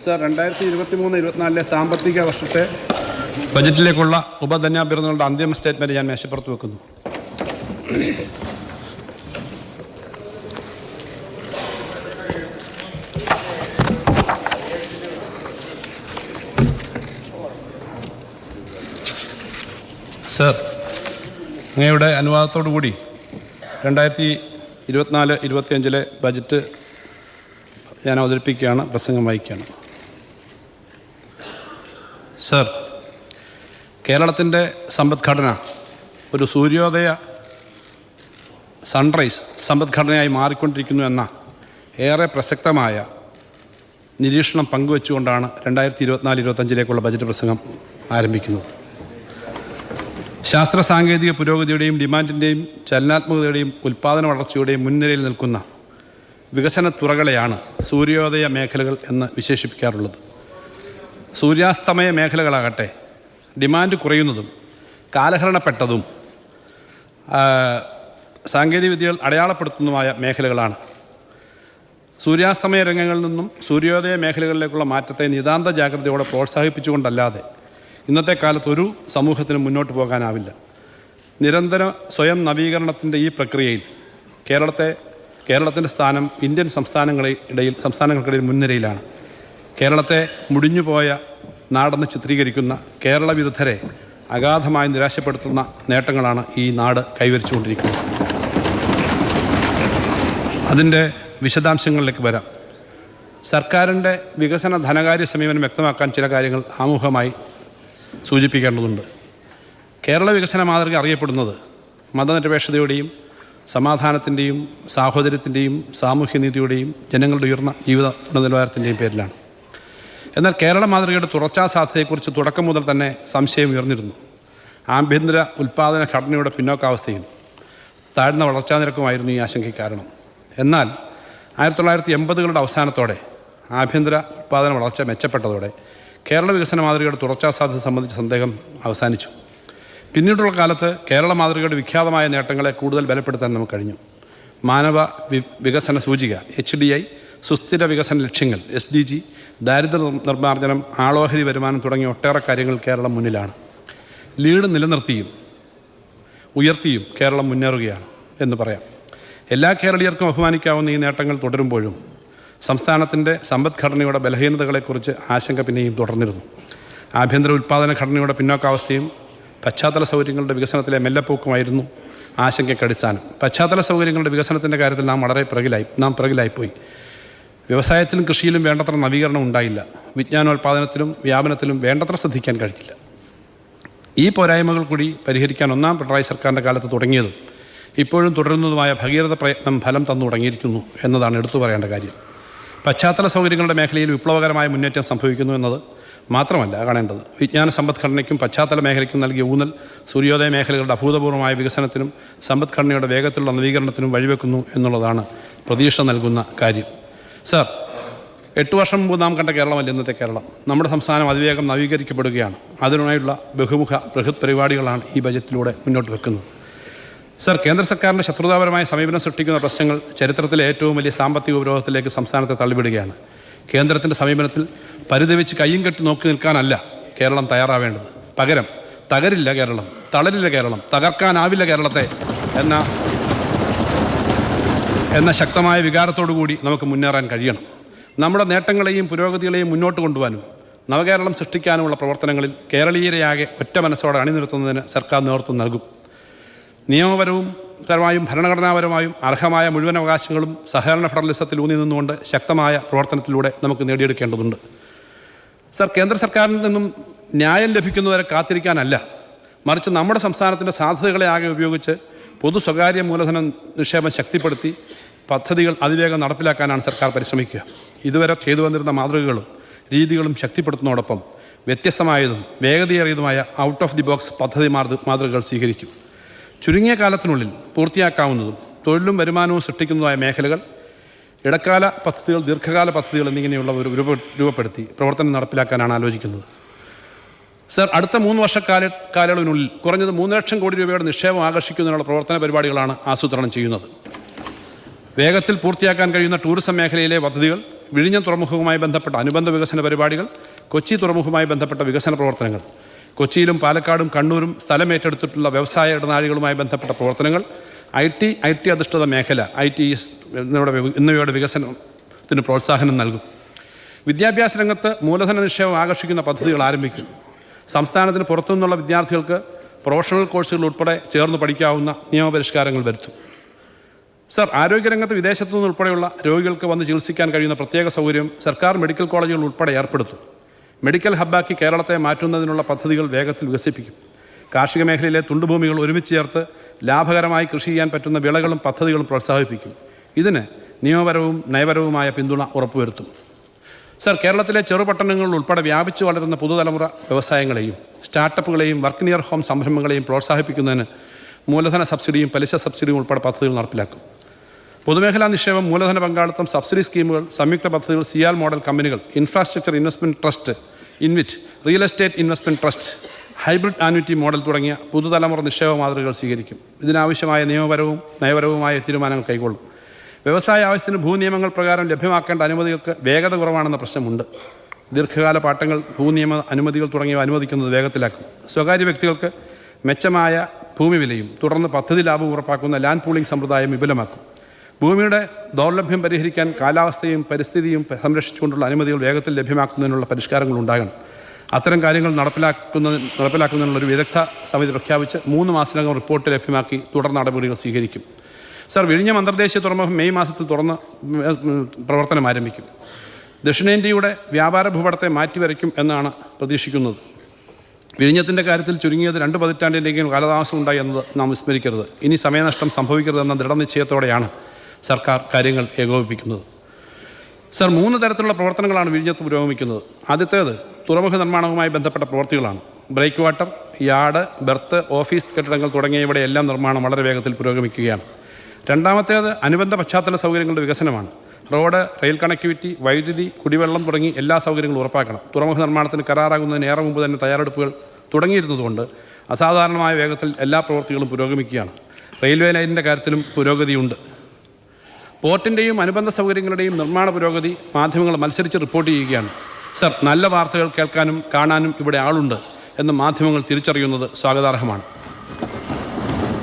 Sir, 2023-24 സാമ്പത്തിക വർഷത്തെ ബജറ്റിലേക്കുള്ള ഉപധന്യാഭ്യർത്ഥനകളുടെ അന്തിമ സ്റ്റേറ്റ്മെൻറ്റ് ഞാൻ മേശപ്പുറത്ത് വെക്കുന്നു. സർ, അങ്ങയുടെ അനുവാദത്തോടു കൂടി 2024-25 ബജറ്റ് ഞാൻ അവതരിപ്പിക്കുകയാണ്, പ്രസംഗം വായിക്കുകയാണ്. സർ, കേരളത്തിൻ്റെ സമ്പദ്ഘടന ഒരു സൂര്യോദയ സൺറൈസ് സമ്പദ്ഘടനയായി മാറിക്കൊണ്ടിരിക്കുന്നു എന്ന ഏറെ പ്രസക്തമായ നിരീക്ഷണം പങ്കുവെച്ചുകൊണ്ടാണ് 2024-25 ബജറ്റ് പ്രസംഗം ആരംഭിക്കുന്നത്. ശാസ്ത്ര സാങ്കേതിക പുരോഗതിയുടെയും ഡിമാൻഡിൻ്റെയും ചലനാത്മകതയുടെയും ഉൽപ്പാദന വളർച്ചയുടെയും മുൻനിരയിൽ നിൽക്കുന്ന വികസന തുറകളെയാണ് സൂര്യോദയ മേഖലകൾ എന്ന് വിശേഷിപ്പിക്കാറുള്ളത്. സൂര്യാസ്തമയ മേഖലകളാകട്ടെ ഡിമാൻഡ് കുറയുന്നതും കാലഹരണപ്പെട്ടതും സാങ്കേതികവിദ്യകൾ അടയാളപ്പെടുത്തുന്നതുമായ മേഖലകളാണ്. സൂര്യാസ്തമയ രംഗങ്ങളിൽ നിന്നും സൂര്യോദയ മേഖലകളിലേക്കുള്ള മാറ്റത്തെ നിതാന്ത ജാഗ്രതയോടെ പ്രോത്സാഹിപ്പിച്ചുകൊണ്ടല്ലാതെ ഇന്നത്തെ കാലത്ത് ഒരു സമൂഹത്തിന് മുന്നോട്ട് പോകാനാവില്ല. നിരന്തര സ്വയം നവീകരണത്തിൻ്റെ ഈ പ്രക്രിയയിൽ കേരളത്തിൻ്റെ സ്ഥാനം ഇന്ത്യൻ സംസ്ഥാനങ്ങൾക്കിടയിൽ മുൻനിരയിലാണ്. കേരളത്തെ മുടിഞ്ഞുപോയ നാടെന്ന് ചിത്രീകരിക്കുന്ന കേരള വിരുദ്ധരെ അഗാധമായി നിരാശപ്പെടുത്തുന്ന നേട്ടങ്ങളാണ് ഈ നാട് കൈവരിച്ചുകൊണ്ടിരിക്കുന്നത്. അതിൻ്റെ വിശദാംശങ്ങളിലേക്ക് വരാം. സർക്കാരിൻ്റെ വികസന ധനകാര്യ സമീപനം വ്യക്തമാക്കാൻ ചില കാര്യങ്ങൾ ആമുഖമായി സൂചിപ്പിക്കേണ്ടതുണ്ട്. കേരള വികസന മാതൃക അറിയപ്പെടുന്നത് മതനിരപേക്ഷതയുടെയും സമാധാനത്തിൻ്റെയും സാഹോദര്യത്തിൻ്റെയും സാമൂഹ്യനീതിയുടെയും ജനങ്ങളുടെ ഉയർന്ന ജീവിത ഗുണനിലവാരത്തിൻ്റെയും പേരിലാണ്. എന്നാൽ കേരള മാതൃകയുടെ തുടർച്ചാ സാധ്യതയെക്കുറിച്ച് തുടക്കം മുതൽ തന്നെ സംശയം ഉയർന്നിരുന്നു. ആഭ്യന്തര ഉൽപ്പാദന ഘടനയുടെ പിന്നോക്കാവസ്ഥയും താഴ്ന്ന വളർച്ചാ നിരക്കുമായിരുന്നു ഈ ആശങ്കയ്ക്ക് കാരണം. എന്നാൽ 1980-കളുടെ അവസാനത്തോടെ ആഭ്യന്തര ഉൽപ്പാദന വളർച്ച മെച്ചപ്പെട്ടതോടെ കേരള വികസന മാതൃകയുടെ തുടർച്ചാ സാധ്യത സംബന്ധിച്ച സന്ദേഹം അവസാനിച്ചു. പിന്നീടുള്ള കാലത്ത് കേരള മാതൃകയുടെ വിഖ്യാതമായ നേട്ടങ്ങളെ കൂടുതൽ ബലപ്പെടുത്താൻ നമുക്ക് കഴിഞ്ഞു. മാനവ വികസന സൂചിക HDI, സുസ്ഥിര വികസന ലക്ഷ്യങ്ങൾ SDG, ദാരിദ്ര്യ നിർമ്മാർജ്ജനം, ആളോഹരി വരുമാനം തുടങ്ങിയ ഒട്ടേറെ കാര്യങ്ങൾ കേരളം മുന്നിലാണ്. ലീഡ് നിലനിർത്തിയും ഉയർത്തിയും കേരളം മുന്നേറുകയാണ് എന്ന് പറയാം. എല്ലാ കേരളീയർക്കും അഭിമാനിക്കാവുന്ന ഈ നേട്ടങ്ങൾ തുടരുമ്പോഴും സംസ്ഥാനത്തിൻ്റെ സമ്പദ്ഘടനയുടെ ബലഹീനതകളെക്കുറിച്ച് ആശങ്ക പിന്നെയും തുടർന്നിരുന്നു. ആഭ്യന്തര ഉൽപ്പാദന ഘടനയുടെ പിന്നോക്കാവസ്ഥയും പശ്ചാത്തല സൗകര്യങ്ങളുടെ വികസനത്തിലെ മെല്ലപ്പോക്കുമായിരുന്നു ആശങ്കയ്ക്ക് അടിസ്ഥാനം. പശ്ചാത്തല സൗകര്യങ്ങളുടെ വികസനത്തിൻ്റെ കാര്യത്തിൽ നാം പിറകിലായിപ്പോയി. വ്യവസായത്തിലും കൃഷിയിലും വേണ്ടത്ര നവീകരണം ഉണ്ടായില്ല. വിജ്ഞാനോൽപാദനത്തിലും വ്യാപനത്തിലും വേണ്ടത്ര ശ്രദ്ധിക്കാൻ കഴിഞ്ഞില്ല. ഈ പോരായ്മകൾ കൂടി പരിഹരിക്കാൻ ഒന്നാം പിണറായി സർക്കാരിൻ്റെ കാലത്ത് തുടങ്ങിയതും ഇപ്പോഴും തുടരുന്നതുമായ ഭഗീരഥ പ്രയത്നം ഫലം തന്നു തുടങ്ങിയിരിക്കുന്നു എന്നതാണ് എടുത്തു പറയേണ്ട കാര്യം. പശ്ചാത്തല സൗകര്യങ്ങളുടെ മേഖലയിൽ വിപ്ലവകരമായ മുന്നേറ്റം സംഭവിക്കുന്നു എന്നത് മാത്രമല്ല കാണേണ്ടത്. വിജ്ഞാന സമ്പദ്ഘടനയ്ക്കും പശ്ചാത്തല മേഖലയ്ക്കും നൽകിയ ഊന്നൽ സൂര്യോദയ മേഖലകളുടെ അഭൂതപൂർവമായ വികസനത്തിനും സമ്പദ്ഘടനയുടെ വേഗത്തിലുള്ള നവീകരണത്തിനും വഴിവെക്കുന്നു എന്നുള്ളതാണ് പ്രതീക്ഷ നൽകുന്ന കാര്യം. സർ, 8 വർഷം മുമ്പ് നാം കണ്ട കേരളമല്ല ഇന്നത്തെ കേരളം. നമ്മുടെ സംസ്ഥാനം അതിവേഗം നവീകരിക്കപ്പെടുകയാണ്. അതിനായുള്ള ബഹുമുഖ ബൃഹത് പരിപാടികളാണ് ഈ ബജറ്റിലൂടെ മുന്നോട്ട് വെക്കുന്നത്. സർ, കേന്ദ്ര സർക്കാരിൻ്റെ ശത്രുതാപരമായ സമീപനം സൃഷ്ടിക്കുന്ന പ്രശ്നങ്ങൾ ചരിത്രത്തിലെ ഏറ്റവും വലിയ സാമ്പത്തിക ഉപരോധത്തിലേക്ക് സംസ്ഥാനത്തെ തള്ളിവിടുകയാണ്. കേന്ദ്രത്തിൻ്റെ സമീപനത്തിൽ പരിധി വെച്ച് കയ്യും കെട്ടി നോക്കി നിൽക്കാനല്ല കേരളം തയ്യാറാവേണ്ടത്. പകരം തകരില്ല കേരളം, തളരില്ല കേരളം, തകർക്കാനാവില്ല കേരളത്തെ എന്ന ശക്തമായ വികാരത്തോടു കൂടി നമുക്ക് മുന്നേറാൻ കഴിയണം. നമ്മുടെ നേട്ടങ്ങളെയും പുരോഗതികളെയും മുന്നോട്ട് കൊണ്ടുപോകാനും നവകേരളം സൃഷ്ടിക്കാനുമുള്ള പ്രവർത്തനങ്ങളിൽ കേരളീയരെയാകെ ഒറ്റ മനസ്സോടെ അണിനിരത്തുന്നതിന് സർക്കാർ നേതൃത്വം നൽകും. നിയമപരമായും ഭരണഘടനാപരമായും അർഹമായ മുഴുവൻ അവകാശങ്ങളും സഹകരണ ഫെഡറലിസത്തിൽ ഊന്നി നിന്നുകൊണ്ട് ശക്തമായ പ്രവർത്തനത്തിലൂടെ നമുക്ക് നേടിയെടുക്കേണ്ടതുണ്ട്. സർ, കേന്ദ്ര സർക്കാരിൽ നിന്നും ന്യായം ലഭിക്കുന്നവരെ കാത്തിരിക്കാനല്ല, മറിച്ച് നമ്മുടെ സംസ്ഥാനത്തിൻ്റെ സാധ്യതകളെ ആകെ ഉപയോഗിച്ച് പൊതു സ്വകാര്യ മൂലധന നിക്ഷേപം ശക്തിപ്പെടുത്തി പദ്ധതികൾ അതിവേഗം നടപ്പിലാക്കാനാണ് സർക്കാർ പരിശ്രമിക്കുക. ഇതുവരെ ചെയ്തു വന്നിരുന്ന മാതൃകകളും രീതികളും ശക്തിപ്പെടുത്തുന്നതോടൊപ്പം വ്യത്യസ്തമായതും വേഗതയേറിയതുമായ ഔട്ട് ഓഫ് ദി ബോക്സ് പദ്ധതി മാതൃകകൾ സ്വീകരിക്കും. ചുരുങ്ങിയ കാലത്തിനുള്ളിൽ പൂർത്തിയാക്കാവുന്നതും തൊഴിലും വരുമാനവും സൃഷ്ടിക്കുന്നതുമായ മേഖലകൾ, ഇടക്കാല പദ്ധതികൾ, ദീർഘകാല പദ്ധതികൾ എന്നിങ്ങനെയുള്ള ഒരു രൂപപ്പെടുത്തി പ്രവർത്തനം നടപ്പിലാക്കാനാണ് ആലോചിക്കുന്നത്. സർ, അടുത്ത 3 വർഷക്കാലയളവിനുള്ളിൽ കുറഞ്ഞത് 3 ലക്ഷം കോടി രൂപയുടെ നിക്ഷേപം ആകർഷിക്കുന്നതിനുള്ള പ്രവർത്തന പരിപാടികളാണ് ആസൂത്രണം ചെയ്യുന്നത്. വേഗത്തിൽ പൂർത്തിയാക്കാൻ കഴിയുന്ന ടൂറിസം മേഖലയിലെ പദ്ധതികൾ, വിഴിഞ്ഞം തുറമുഖവുമായി ബന്ധപ്പെട്ട അനുബന്ധ വികസന പരിപാടികൾ, കൊച്ചി തുറമുഖവുമായി ബന്ധപ്പെട്ട വികസന പ്രവർത്തനങ്ങൾ, കൊച്ചിയിലും പാലക്കാടും കണ്ണൂരും സ്ഥലമേറ്റെടുത്തിട്ടുള്ള വ്യവസായ ഇടനാഴികളുമായി ബന്ധപ്പെട്ട പ്രവർത്തനങ്ങൾ, ഐ ടി അധിഷ്ഠിത മേഖല ITES എന്നിവയുടെ വികസനത്തിന് പ്രോത്സാഹനം നൽകും. വിദ്യാഭ്യാസ രംഗത്ത് മൂലധന നിക്ഷേപം ആകർഷിക്കുന്ന പദ്ധതികൾ ആരംഭിക്കും. സംസ്ഥാനത്തിന് പുറത്തുനിന്നുള്ള വിദ്യാർത്ഥികൾക്ക് പ്രൊഫഷണൽ കോഴ്സുകൾ ഉൾപ്പെടെ ചേർന്ന് പഠിക്കാവുന്ന നിയമപരിഷ്കാരങ്ങൾ വരുത്തും. സർ, ആരോഗ്യരംഗത്ത് വിദേശത്തു നിന്നുൾപ്പെടെയുള്ള രോഗികൾക്ക് വന്ന് ചികിത്സിക്കാൻ കഴിയുന്ന പ്രത്യേക സൗകര്യം സർക്കാർ മെഡിക്കൽ കോളേജുകൾ ഉൾപ്പെടെ ഏർപ്പെടുത്തും. മെഡിക്കൽ ഹബ്ബാക്കി കേരളത്തെ മാറ്റുന്നതിനുള്ള പദ്ധതികൾ വേഗത്തിൽ വികസിപ്പിക്കും. കാർഷിക മേഖലയിലെ തുണ്ടുഭൂമികൾ ഒരുമിച്ച് ചേർത്ത് ലാഭകരമായി കൃഷി ചെയ്യാൻ പറ്റുന്ന വിളകളും പദ്ധതികളും പ്രോത്സാഹിപ്പിക്കും. ഇതിന് നിയമപരവും നയപരവുമായ പിന്തുണ ഉറപ്പുവരുത്തും. സർ, കേരളത്തിലെ ചെറുപട്ടണങ്ങളിൽ ഉൾപ്പെടെ വ്യാപിച്ചു വളരുന്ന പുതുതലമുറ വ്യവസായങ്ങളെയും സ്റ്റാർട്ടപ്പുകളെയും വർക്ക് നിയർ ഹോം സംരംഭങ്ങളെയും പ്രോത്സാഹിപ്പിക്കുന്നതിന് മൂലധന സബ്സിഡിയും പലിശ സബ്സിഡിയും ഉൾപ്പെടെ പദ്ധതികൾ നടപ്പിലാക്കും. പൊതുമേഖലാ നിക്ഷേപം, മൂലധന പങ്കാളിത്തം, സബ്സിഡി സ്കീമുകൾ, സംയുക്ത പദ്ധതികൾ, സിയാൽ മോഡൽ കമ്പനികൾ, infrastructure investment trust, InvIT, real estate investment trust, hybrid annuity model തുടങ്ങിയ പുതുതലമുറ നിക്ഷേപ മാതൃകകൾ സ്വീകരിക്കും. ഇതിനാവശ്യമായ നിയമപരവും നയപരവുമായ തീരുമാനങ്ങൾ കൈക്കൊള്ളും. വ്യവസായ ആവശ്യത്തിന് ഭൂനിയമങ്ങൾ പ്രകാരം ലഭ്യമാക്കേണ്ട അനുമതികൾക്ക് വേഗത കുറവാണെന്ന പ്രശ്നമുണ്ട്. ദീർഘകാല പാട്ടങ്ങൾ, ഭൂനിയമ അനുമതികൾ തുടങ്ങിയവ അനുവദിക്കുന്നത് വേഗത്തിലാക്കും. സ്വകാര്യ വ്യക്തികൾക്ക് മെച്ചമായ ഭൂമി വിലയും തുടർന്ന് പദ്ധതി ലാഭവും ഉറപ്പാക്കുന്ന ലാൻഡ് പൂളിംഗ് സമ്പ്രദായം വിപുലമാക്കും. ഭൂമിയുടെ ദൗർലഭ്യം പരിഹരിക്കാൻ കാലാവസ്ഥയും പരിസ്ഥിതിയും സംരക്ഷിച്ചുകൊണ്ടുള്ള അനുമതികൾ വേഗത്തിൽ ലഭ്യമാക്കുന്നതിനുള്ള പരിഷ്കാരങ്ങൾ ഉണ്ടാകണം. അത്തരം കാര്യങ്ങൾ നടപ്പിലാക്കുന്നതിനുള്ളൊരു വിദഗ്ധ സമിതി പ്രഖ്യാപിച്ച് 3 മാസത്തിനകം റിപ്പോർട്ട് ലഭ്യമാക്കി തുടർ നടപടികൾ സ്വീകരിക്കും. സർ, വിഴിഞ്ഞം അന്തർദേശീയ തുറമുഖം മെയ് മാസത്തിൽ തുറന്ന് പ്രവർത്തനം ആരംഭിക്കും. ദക്ഷിണേന്ത്യയുടെ വ്യാപാര ഭൂപടത്തെ മാറ്റിവരയ്ക്കും എന്നാണ് പ്രതീക്ഷിക്കുന്നത്. വിഴിഞ്ഞത്തിൻ്റെ കാര്യത്തിൽ ചുരുങ്ങിയത് 2 പതിറ്റാണ്ടിൻ്റെയും കാലതാമസം ഉണ്ടായി എന്നത് നാം വിസ്മരിക്കരുത്. ഇനി സമയനഷ്ടം സംഭവിക്കരുതെന്ന ദൃഢനിശ്ചയത്തോടെയാണ് സർക്കാർ കാര്യങ്ങൾ ഏകോപിപ്പിക്കുന്നത്. സർ, 3 തരത്തിലുള്ള പ്രവർത്തനങ്ങളാണ് വിഴിഞ്ഞത്ത് പുരോഗമിക്കുന്നത്. ആദ്യത്തേത് തുറമുഖ നിർമ്മാണവുമായി ബന്ധപ്പെട്ട പ്രവൃത്തികളാണ്. Breakwater, yard, berth, office കെട്ടിടങ്ങൾ തുടങ്ങിയവയുടെ എല്ലാം നിർമ്മാണം വളരെ വേഗത്തിൽ പുരോഗമിക്കുകയാണ്. രണ്ടാമത്തേത് അനുബന്ധ പശ്ചാത്തല സൗകര്യങ്ങളുടെ വികസനമാണ്. റോഡ്, റെയിൽ കണക്ടിവിറ്റി, വൈദ്യുതി, കുടിവെള്ളം തുടങ്ങി എല്ലാ സൗകര്യങ്ങളും ഉറപ്പാക്കണം. തുറമുഖ നിർമ്മാണത്തിന് കരാറാകുന്നതിന് ഏറെ മുമ്പ് തന്നെ തയ്യാറെടുപ്പുകൾ തുടങ്ങിയിരുന്നതുകൊണ്ട് അസാധാരണമായ വേഗത്തിൽ എല്ലാ പ്രവൃത്തികളും പുരോഗമിക്കുകയാണ്. റെയിൽവേ ലൈനിൻ്റെ കാര്യത്തിലും പുരോഗതിയുണ്ട്. പോർട്ടിൻ്റെയും അനുബന്ധ സൗകര്യങ്ങളുടെയും നിർമ്മാണ പുരോഗതി മാധ്യമങ്ങൾ മത്സരിച്ച് റിപ്പോർട്ട് ചെയ്യുകയാണ്. സർ, നല്ല വാർത്തകൾ കേൾക്കാനും കാണാനും ഇവിടെ ആളുണ്ട് എന്ന് മാധ്യമങ്ങൾ തിരിച്ചറിയുന്നത് സ്വാഗതാർഹമാണ്.